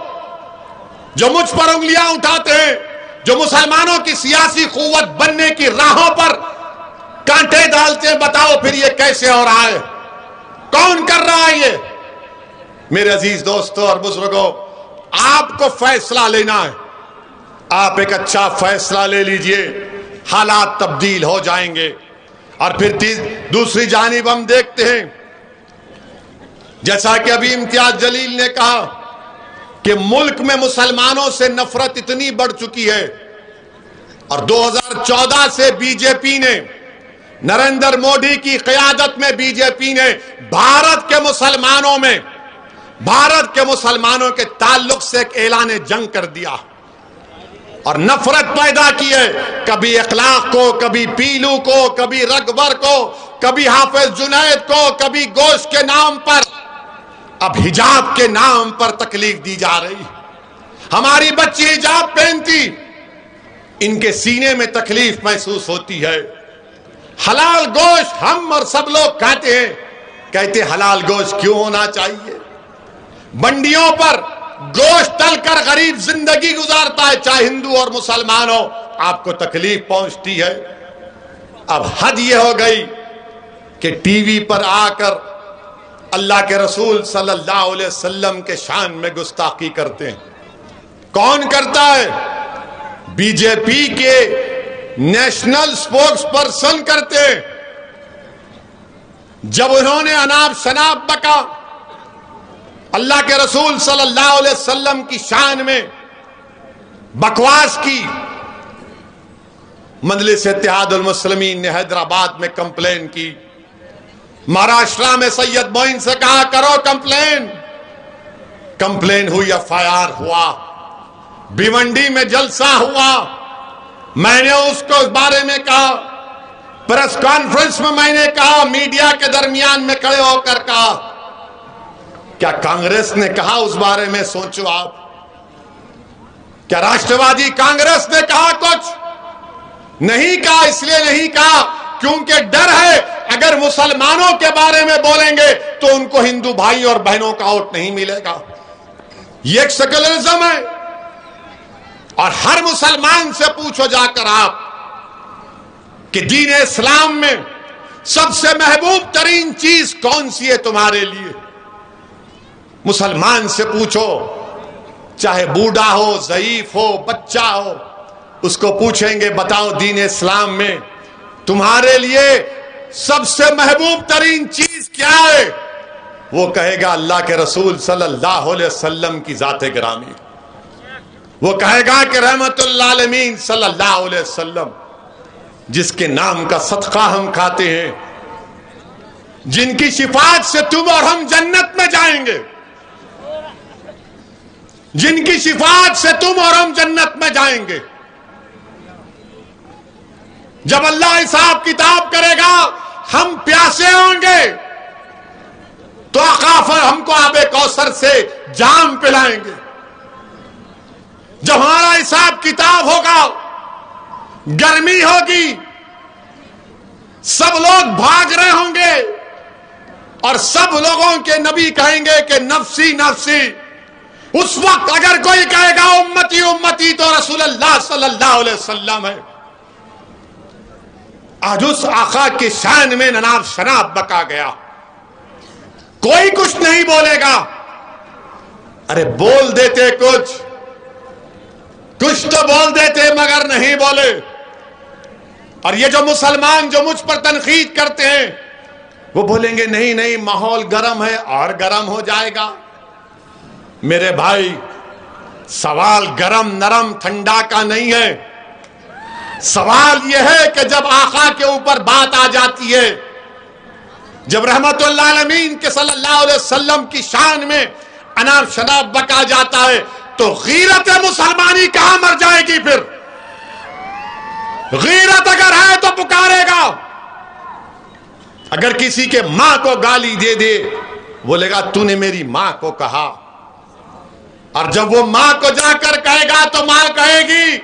جو مجھ پر انگلیاں اٹھاتے ہیں، جو مسلمانوں کی سیاسی قوت بننے کی راہوں پر کانٹے ڈالتے ہیں، بتاؤ پھر یہ کیسے ہو رہا ہے؟ کون کر رہا ہے یہ؟ میرے عزیز دوستوں اور بزرگوں، آپ کو فیصلہ لینا ہے. آپ ایک اچھا فیصلہ لے لیجئے، حالات تبدیل ہو جائیں گے. اور پھر دوسری جانب ہم دیکھتے ہیں، جیسا کہ ابھی امتیاز جلیل نے کہا کہ ملک میں مسلمانوں سے نفرت اتنی بڑھ چکی ہے، اور 2014 سے بی جے پی نے، نریندر مودی کی قیادت میں بی جے پی نے بھارت کے مسلمانوں کے تعلق سے ایک اعلان جنگ کر دیا اور نفرت پیدا کی ہے. کبھی اخلاق کو، کبھی پیلو کو، کبھی رگبر کو، کبھی حافظ جنید کو، کبھی گوشت کے نام پر، اب حجاب کے نام پر تکلیف دی جا رہی. ہماری بچی حجاب پہنتی، ان کے سینے میں تکلیف محسوس ہوتی ہے. حلال گوشت ہم اور سب لوگ کھاتے ہیں، کہتے حلال گوشت کیوں ہونا چاہیے؟ منڈیوں پر گوشت تل کر غریب زندگی گزارتا ہے، چاہے ہندو اور مسلمان ہو، آپ کو تکلیف پہنچتی ہے. اب حد یہ ہو گئی کہ ٹی وی پر آ کر اللہ کے رسول صلی اللہ علیہ وسلم کے شان میں گستاخی کرتے ہیں. کون کرتا ہے؟ بی جے پی کے نیشنل سپوکس پرسن کرتے ہیں. جب انہوں نے اناب شناب بکا، اللہ کے رسول صلی اللہ علیہ وسلم کی شان میں بکواس کی، مجلس اتحاد المسلمین نے حیدرآباد میں کمپلین کی. مہاراشٹرا میں سید معین سے کہا کرو کمپلین ہوئی، ایف آئی آر ہوا. بھیونڈی میں جلسہ ہوا، میں نے اس کو اس بارے میں کہا. پریس کانفرنس میں میں نے کہا، میڈیا کے درمیان میں کھڑے ہو کر کہا. کیا کانگریس نے کہا اس بارے میں؟ سوچو آپ. کیا راشٹروادی کانگریس نے کہا کچھ؟ نہیں کہا. اس لیے نہیں کہا کیونکہ ڈر ہے اگر مسلمانوں کے بارے میں بولیں گے تو ان کو ہندو بھائی اور بہنوں کا ووٹ نہیں ملے گا. یہ ایک سیکولرزم ہے. اور ہر مسلمان سے پوچھو جا کر آپ کہ دین اسلام میں سب سے محبوب ترین چیز کون سی ہے تمہارے لیے؟ مسلمان سے پوچھو، چاہے بوڑھا ہو، ضعیف ہو، بچہ ہو، اس کو پوچھیں گے بتاؤ دین اسلام میں تمہارے لیے سب سے محبوب ترین چیز کیا ہے؟ وہ کہے گا اللہ کے رسول صلی اللہ علیہ وسلم کی ذات گرامی. وہ کہے گا کہ رحمت اللہ عالمین صلی اللہ علیہ وسلم، جس کے نام کا صدقہ ہم کھاتے ہیں، جن کی شفاعت سے تم اور ہم جنت میں جائیں گے، جن کی شفاعت سے تم اور ہم جنت میں جائیں گے. جب اللہ حساب کتاب کرے گا، ہم پیاسے ہوں گے تو ہم کو آب کوثر سے جام پلائیں گے. جب ہمارا حساب کتاب ہوگا، گرمی ہوگی، سب لوگ بھاگ رہے ہوں گے اور سب لوگوں کے نبی کہیں گے کہ نفسی نفسی. اس وقت اگر کوئی کہے گا امتی امتی تو رسول اللہ صلی اللہ علیہ وسلم ہے. آج اس آقا کے شان میں نناب شناب بکا گیا، کوئی کچھ نہیں بولے گا. ارے بول دیتے کچھ تو بول دیتے مگر نہیں بولے. اور یہ جو مسلمان جو مجھ پر تنقید کرتے ہیں وہ بولیں گے نہیں ماحول گرم ہے اور گرم ہو جائے گا. میرے بھائی، سوال گرم نرم ٹھنڈا کا نہیں ہے. سوال یہ ہے کہ جب آقا کے اوپر بات آ جاتی ہے، جب رحمت اللہ عالمین کے صلی اللہ علیہ وسلم کی شان میں اناب شناب بکا جاتا ہے تو غیرت مسلمانی کہاں مر جائے گی؟ پھر غیرت اگر ہے تو پکارے گا. اگر کسی کے ماں کو گالی دے دے، بولے گا تو نے میری ماں کو کہا. اور جب وہ ماں کو جا کر کہے گا تو ماں کہے گی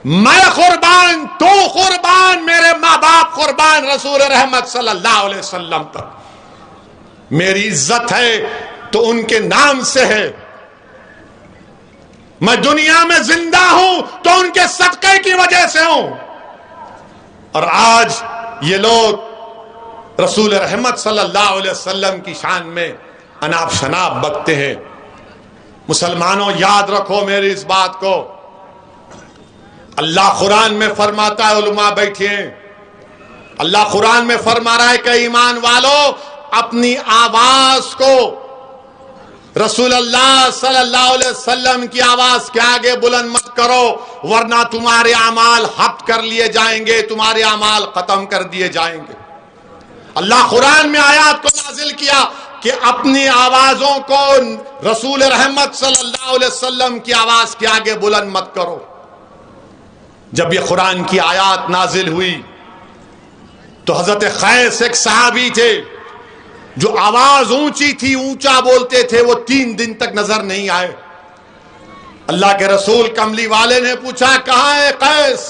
میں قربان، تو قربان، میرے ماں باپ قربان رسول رحمت صلی اللہ علیہ وسلم تک. میری عزت ہے تو ان کے نام سے ہے. میں دنیا میں زندہ ہوں تو ان کے صدقے کی وجہ سے ہوں. اور آج یہ لوگ رسول رحمت صلی اللہ علیہ وسلم کی شان میں اناپ شناپ بکتے ہیں. مسلمانوں یاد رکھو میری اس بات کو. اللہ قرآن میں فرماتا ہے، علماء بیٹھے ہیں، اللہ قرآن میں فرما رہا ہے کہ ایمان والو اپنی آواز کو رسول اللہ صلی اللہ علیہ وسلم کی آواز کے آگے بلند مت کرو، ورنہ تمہارے اعمال حبط کر لیے جائیں گے، تمہارے اعمال ختم کر دیے جائیں گے. اللہ قرآن میں آیات کو نازل کیا کہ اپنی آوازوں کو رسول رحمت صلی اللہ علیہ وسلم کی آواز کے آگے بلند مت کرو. جب یہ قرآن کی آیات نازل ہوئی تو حضرت قیس ایک صحابی تھے جو آواز اونچی تھی، اونچا بولتے تھے، وہ 3 دن تک نظر نہیں آئے. اللہ کے رسول کملی والے نے پوچھا کہاں ہے قیس؟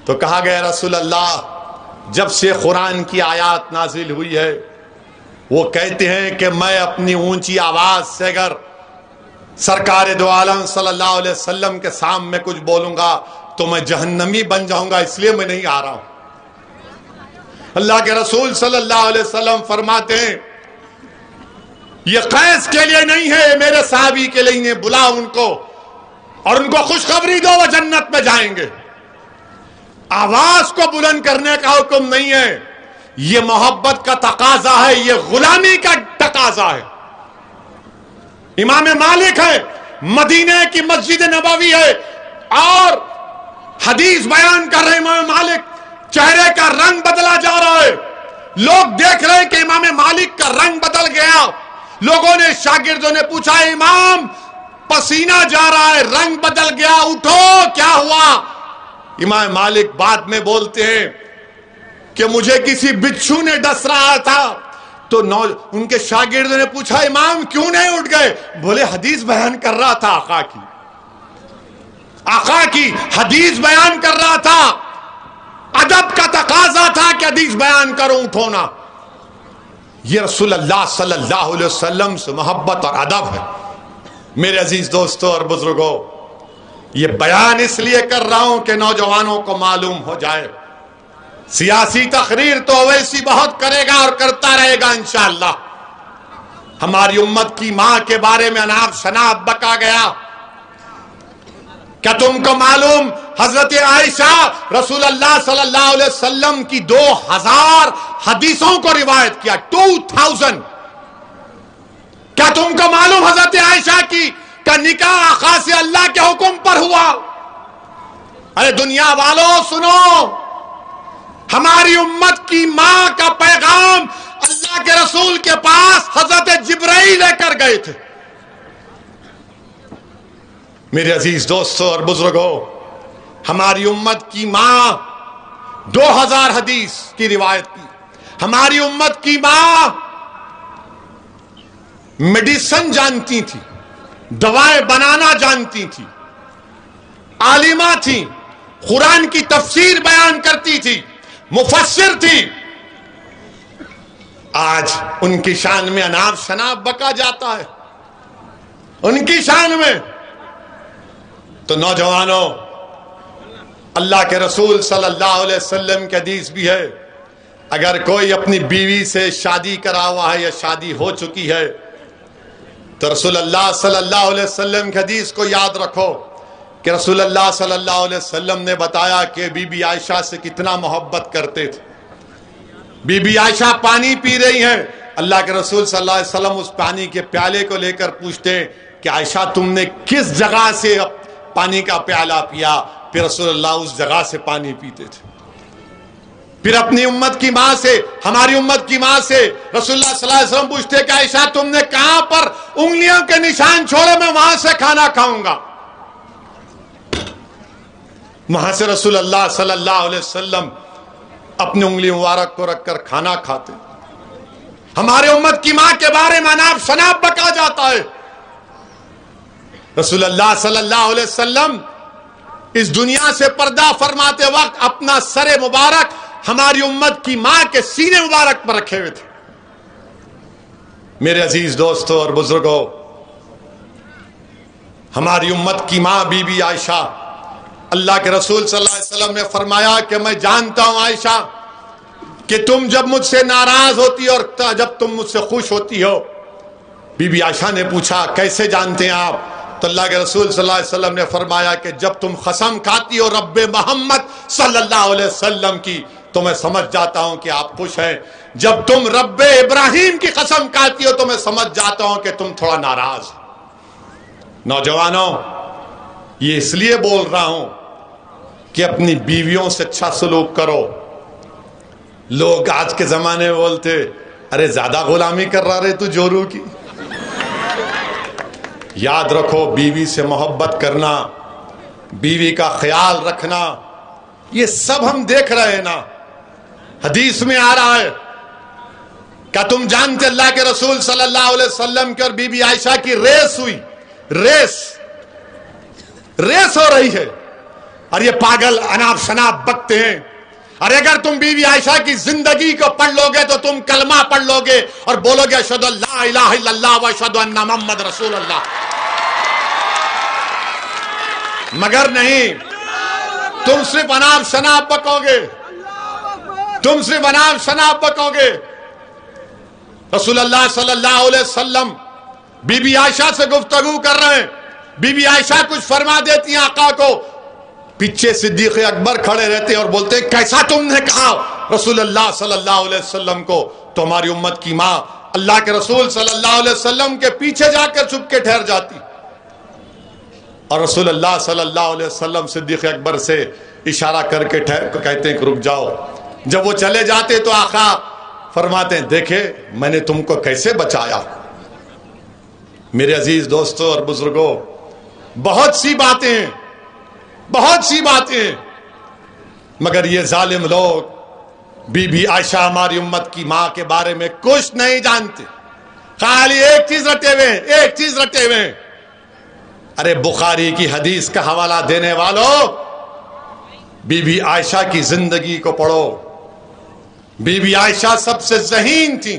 تو کہا گیا رسول اللہ جب سے قرآن کی آیات نازل ہوئی ہے وہ کہتے ہیں کہ میں اپنی اونچی آواز سے اگر سرکار دو عالم صلی اللہ علیہ وسلم کے سامنے کچھ بولوں گا تو میں جہنمی بن جاؤں گا، اس لیے میں نہیں آ رہا ہوں. اللہ کے رسول صلی اللہ علیہ وسلم فرماتے ہیں یہ قیس کے لیے نہیں ہے، میرے صحابی کے لیے، بلاؤ ان کو اور ان کو خوشخبری دو، وہ جنت میں جائیں گے. آواز کو بلند کرنے کا حکم نہیں ہے، یہ محبت کا تقاضا ہے، یہ غلامی کا تقاضا ہے. امام مالک ہے، مدینہ کی مسجد نبوی ہے اور حدیث بیان کر رہے امام مالک، چہرے کا رنگ بدلا جا رہا ہے. لوگ دیکھ رہے ہیں کہ امام مالک کا رنگ بدل گیا. لوگوں نے، شاگردوں نے پوچھا امام پسینہ جا رہا ہے، رنگ بدل گیا، اٹھو کیا ہوا؟ امام مالک بعد میں بولتے ہیں کہ مجھے کسی بچھو نے ڈس رہا تھا. تو ان کے شاگردوں نے پوچھا امام کیوں نہیں اٹھ گئے؟ بولے حدیث بیان کر رہا تھا، آقا کی حدیث بیان کر رہا تھا، ادب کا تقاضا تھا کہ حدیث بیان کروں، اٹھو نا. یہ رسول اللہ صلی اللہ علیہ وسلم سے محبت اور ادب ہے. میرے عزیز دوستوں اور بزرگوں، یہ بیان اس لیے کر رہا ہوں کہ نوجوانوں کو معلوم ہو جائے. سیاسی تقریر تو اویسی بہت کرے گا اور کرتا رہے گا انشاءاللہ. ہماری امت کی ماں کے بارے میں اناپ شناپ بکا گیا. کیا تم کو معلوم حضرت عائشہ رسول اللہ صلی اللہ علیہ وسلم کی 2000 حدیثوں کو روایت کیا، 2000. کیا تم کو معلوم حضرت عائشہ کی کا نکاح آقا سے اللہ کے حکم پر ہوا؟ ارے دنیا والوں سنو، ہماری امت کی ماں کا پیغام اللہ کے رسول کے پاس حضرت جبرائیل لے کر گئے تھے. میرے عزیز دوستوں اور بزرگوں، ہماری امت کی ماں 2000 حدیث کی روایت کی. ہماری امت کی ماں میڈیسن جانتی تھی، دوائیں بنانا جانتی تھی، عالمہ تھی، قرآن کی تفسیر بیان کرتی تھی، مفسر تھی. آج ان کی شان میں اناپ شناپ بکا جاتا ہے، ان کی شان میں. تو نوجوانوں، اللہ کے رسول صلی اللہ علیہ وسلم کی حدیث بھی ہے، اگر کوئی اپنی بیوی سے شادی کرا ہوا ہے یا شادی ہو چکی ہے تو رسول اللہ صلی اللہ علیہ وسلم کی حدیث کو یاد رکھو کہ رسول اللہ صلی اللہ علیہ وسلم نے بتایا کہ بی بی عائشہ سے کتنا محبت کرتے تھے. بی بی عائشہ پانی پی رہی ہیں، اللہ کے رسول صلی اللہ علیہ وسلم اس پانی کے پیالے کو لے کر پوچھتے ہیں کہ عائشہ تم نے کس جگہ سے پانی کا پیالہ پیا؟ پھر رسول اللہ اس جگہ سے پانی پیتے تھے. پھر اپنی امت کی ماں سے، ہماری امت کی ماں سے رسول اللہ صلی اللہ علیہ وسلم پوچھتے کہ عائشہ تم نے کہاں پر انگلیوں کے نشان چھوڑے، میں وہاں سے کھانا کھاؤں گا. وہاں سے رسول اللہ صلی اللہ علیہ وسلم اپنی انگلی مبارک کو رکھ کر کھانا کھاتے. ہمارے امت کی ماں کے بارے میں اناپ شناپ بکا جاتا ہے. رسول اللہ صلی اللہ علیہ وسلم اس دنیا سے پردہ فرماتے وقت اپنا سر مبارک ہماری امت کی ماں کے سینے مبارک پر رکھے ہوئے تھے. میرے عزیز دوستوں اور بزرگوں، ہماری امت کی ماں بی بی عائشہ، اللہ کے رسول صلی اللہ علیہ وسلم نے فرمایا کہ میں جانتا ہوں عائشہ کہ تم جب مجھ سے ناراض ہوتی ہو اور جب تم مجھ سے خوش ہوتی ہو۔ بی بی عائشہ نے پوچھا کیسے جانتے ہیں آپ؟ تو اللہ کے رسول صلی اللہ علیہ وسلم نے فرمایا کہ جب تم قسم کھاتی ہو رب محمد صلی اللہ علیہ وسلم کی تو میں سمجھ جاتا ہوں کہ آپ خوش ہیں، جب تم رب ابراہیم کی قسم کھاتی ہو تو میں سمجھ جاتا ہوں کہ تم تھوڑا ناراض۔ نوجوانوں، یہ اس لیے بول رہا ہوں کہ اپنی بیویوں سے اچھا سلوک کرو۔ لوگ آج کے زمانے میں بولتے ارے زیادہ غلامی کر رہا رہے تو جورو کی۔ یاد رکھو، بیوی سے محبت کرنا، بیوی کا خیال رکھنا، یہ سب ہم دیکھ رہے ہیں نا، حدیث میں آ رہا ہے۔ کیا تم جانتے اللہ کے رسول صلی اللہ علیہ وسلم کی اور بی بی عائشہ کی ریس ہوئی، ریس ہو رہی ہے، اور یہ پاگل اناپ شناپ بکتے ہیں۔ اور اگر تم بی بی عائشہ کی زندگی کو پڑھ لو گے تو تم کلمہ پڑھ لو گے اور بولو گے اشہد ان لا الہ الا اللہ و اشہد ان محمد رسول اللہ، مگر نہیں، تم صرف اناپ شناپ بکو گے، تم صرف اناپ شناپ بکو گے۔ رسول اللہ صلی اللہ علیہ وسلم بی بی عائشہ سے گفتگو کر رہے ہیں، بی بی عائشہ کچھ فرما دیتی ہیں آقا کو، پیچھے صدیق اکبر کھڑے رہتے اور بولتے کیسا تم نے کہا رسول اللہ صلی اللہ علیہ وسلم کو؟ تو ہماری امت کی ماں اللہ کے رسول صلی اللہ علیہ وسلم کے پیچھے جا کر چھپ کے ٹھہر جاتی، اور رسول اللہ صلی اللہ علیہ وسلم صدیق اکبر سے اشارہ کر کے کہتے ہیں کہ رک جاؤ۔ جب وہ چلے جاتے تو آقا فرماتے ہیں دیکھے میں نے تم کو کیسے بچایا۔ میرے عزیز دوستوں اور بزرگوں، بہت سی باتیں، مگر یہ ظالم لوگ بی بی عائشہ ہماری امت کی ماں کے بارے میں کچھ نہیں جانتے، خالی ایک چیز رٹے ہوئے ہیں۔ ارے بخاری کی حدیث کا حوالہ دینے والوں، بی بی عائشہ کی زندگی کو پڑھو۔ بی بی عائشہ سب سے ذہین تھی،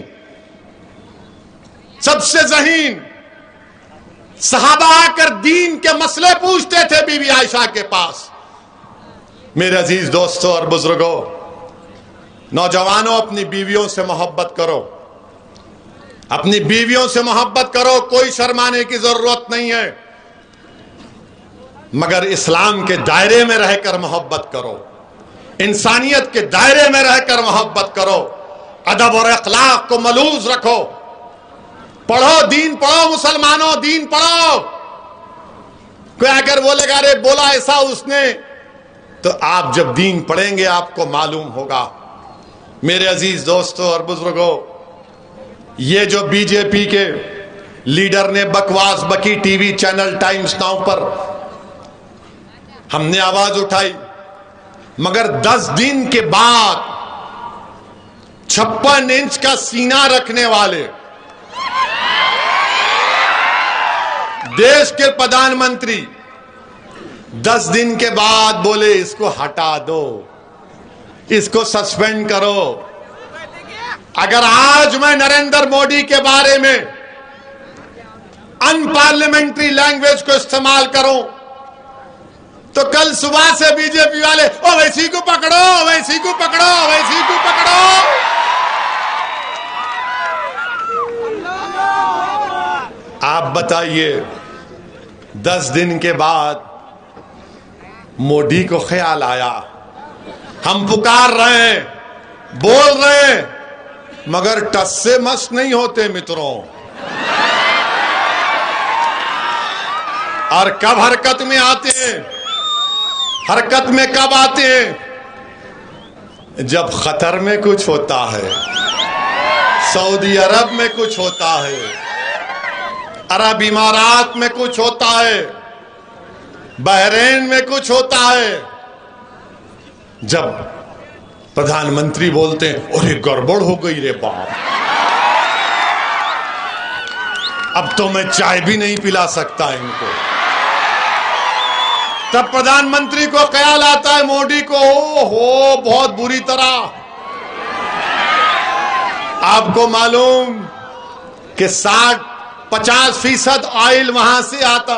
سب سے ذہین۔ صحابہ آ کر دین کے مسئلے پوچھتے تھے بی بی عائشہ کے پاس۔ میرے عزیز دوستوں اور بزرگوں، نوجوانوں، اپنی بیویوں سے محبت کرو، اپنی بیویوں سے محبت کرو، کوئی شرمانے کی ضرورت نہیں ہے، مگر اسلام کے دائرے میں رہ کر محبت کرو، انسانیت کے دائرے میں رہ کر محبت کرو، ادب اور اخلاق کو ملوث رکھو، پڑھو، دین پڑھو، مسلمانوں دین پڑھو۔ کوئی اگر بولے گا رے بولا ایسا اس نے، تو آپ جب دین پڑھیں گے آپ کو معلوم ہوگا۔ میرے عزیز دوستوں اور بزرگوں، یہ جو بی جے پی کے لیڈر نے بکواس بکی T V channel Times Now پر، ہم نے آواز اٹھائی، مگر 10 دن کے بعد 56 انچ کا سینہ رکھنے والے دیش کے پردھان منتری 10 دن کے بعد بولے اس کو ہٹا دو، اس کو سسپینڈ کرو۔ اگر آج میں نریندر مودی کے بارے میں ان پارلیمنٹری لینگویج کو استعمال کروں تو کل صبح سے بی جے پی والے ویسی کو پکڑو، ویسی کو پکڑو، ویسی کو پکڑو۔ آپ بتائیے 10 دن کے بعد مودی کو خیال آیا، ہم پکار رہے ہیں، بول رہے ہیں، مگر ٹس سے مس نہیں ہوتے متروں، اور کب حرکت میں آتے ہیں، حرکت میں کب آتے ہیں؟ جب قطر میں کچھ ہوتا ہے، سعودی عرب میں کچھ ہوتا ہے، عرب امارات میں کچھ ہوتا ہے، بحرین میں کچھ ہوتا ہے۔ جب پردھان منتری بولتے ہیں اور یہ گڑبڑ ہو گئی رے باپ، اب تو میں چائے بھی نہیں پلا سکتا ان کو، تب پردھان منتری کو خیال آتا ہے مودی کو، ہو بہت بری طرح۔ آپ کو معلوم کہ 60-50% آئل وہاں سے آتا،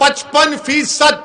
55%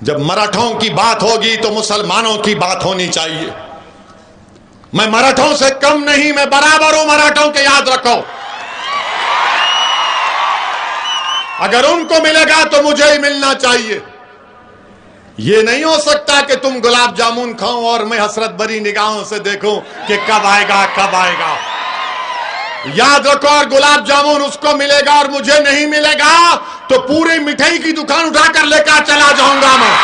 جب مراٹھوں کی بات ہوگی تو مسلمانوں کی بات ہونی چاہیے. میں مراٹھوں سے کم نہیں، میں برابر ہوں مراٹھوں کے، یاد رکھو. اگر ان کو ملے گا تو مجھے ہی ملنا چاہیے. یہ نہیں ہو سکتا کہ تم گلاب جامن کھاؤ اور میں حسرت بھری نگاہوں سے دیکھوں کہ کب آئے گا کب آئے گا. یاد رکھو، اور گلاب جامن اس کو ملے گا اور مجھے نہیں ملے گا تو پوری مٹھائی کی دکان اٹھا کر لے کر چلا جاؤں گا میں.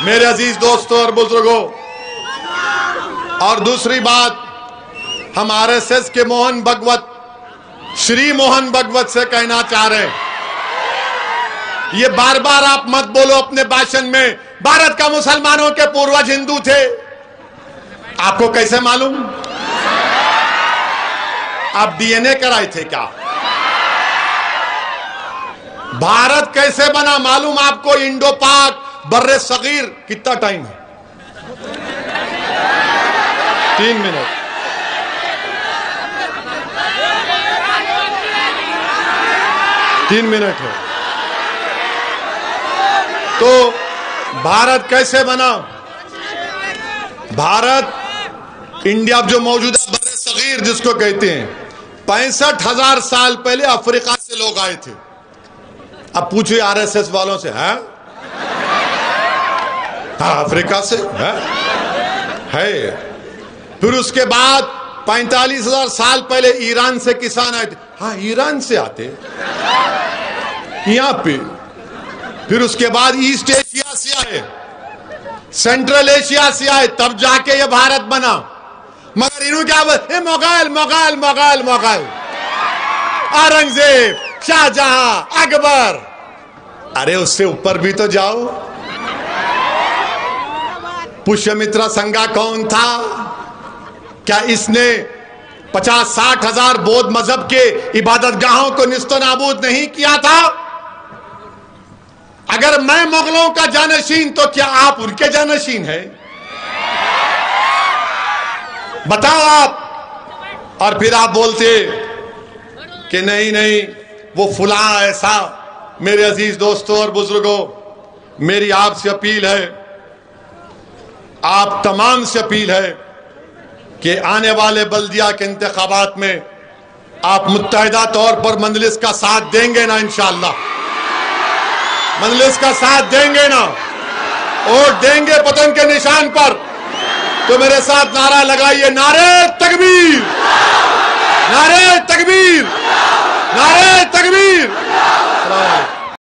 میرے عزیز دوستوں اور بزرگوں، اور دوسری بات، ہم RSS کے موہن بھگوت، شری موہن بھگوت سے کہنا چاہ رہے ہیں، یہ بار بار آپ مت بولو اپنے بھاشن میں بھارت کا مسلمانوں کے پوروج ہندو تھے. آپ کو کیسے معلوم؟ آپ DNA کرائے تھے کیا؟ بھارت کیسے بنا معلوم آپ کو؟ انڈو پاک بر صغیر کتنا ٹائم ہے؟ 3 منٹ. ہے. تو بھارت کیسے بنا؟ بھارت انڈیا جو موجودہ بر صغیر جس کو کہتے ہیں، 65,000 سال پہلے افریقہ سے لوگ آئے تھے. اب پوچھئے RSS والوں سے، ہاں افریقہ سے ہے. پھر اس کے بعد 45,000 سال پہلے ایران سے کسان آئے تھے. ہاں ایران سے آتے یہاں پہ. پھر اس کے بعد ایسٹ ایشیا سے آئے، سینٹرل ایشیا سے آئے، تب جا کے یہ بھارت بنا. مگر انہوں کیا بولے؟ مغل مغل مغل مغل، اورنگزیب، شاہ جہاں، اکبر. ارے اس سے اوپر بھی تو جاؤ. پشیمترا سنگا کون تھا؟ کیا اس نے 50-60 ہزار بودھ مذہب کے عبادت گاہوں کو نیست و نابود نہیں کیا تھا؟ اگر میں مغلوں کا جانشین تو کیا آپ ان کے جانشین ہیں؟ بتاؤ آپ. اور پھر آپ بولتے کہ نہیں وہ فلاں ایسا. میرے عزیز دوستوں اور بزرگوں، میری آپ سے اپیل ہے، آپ تمام سے اپیل ہے کہ آنے والے بلدیہ کے انتخابات میں آپ متحدہ طور پر مجلس کا ساتھ دیں گے نا؟ انشاءاللہ مجلس کا ساتھ دیں گے نا؟ ووٹ دیں گے پتنگ کے نشان پر؟ تو میرے ساتھ نعرہ لگائیے، نعرہ تکبیر، نعرہ تکبیر، نعرہ تکبیر.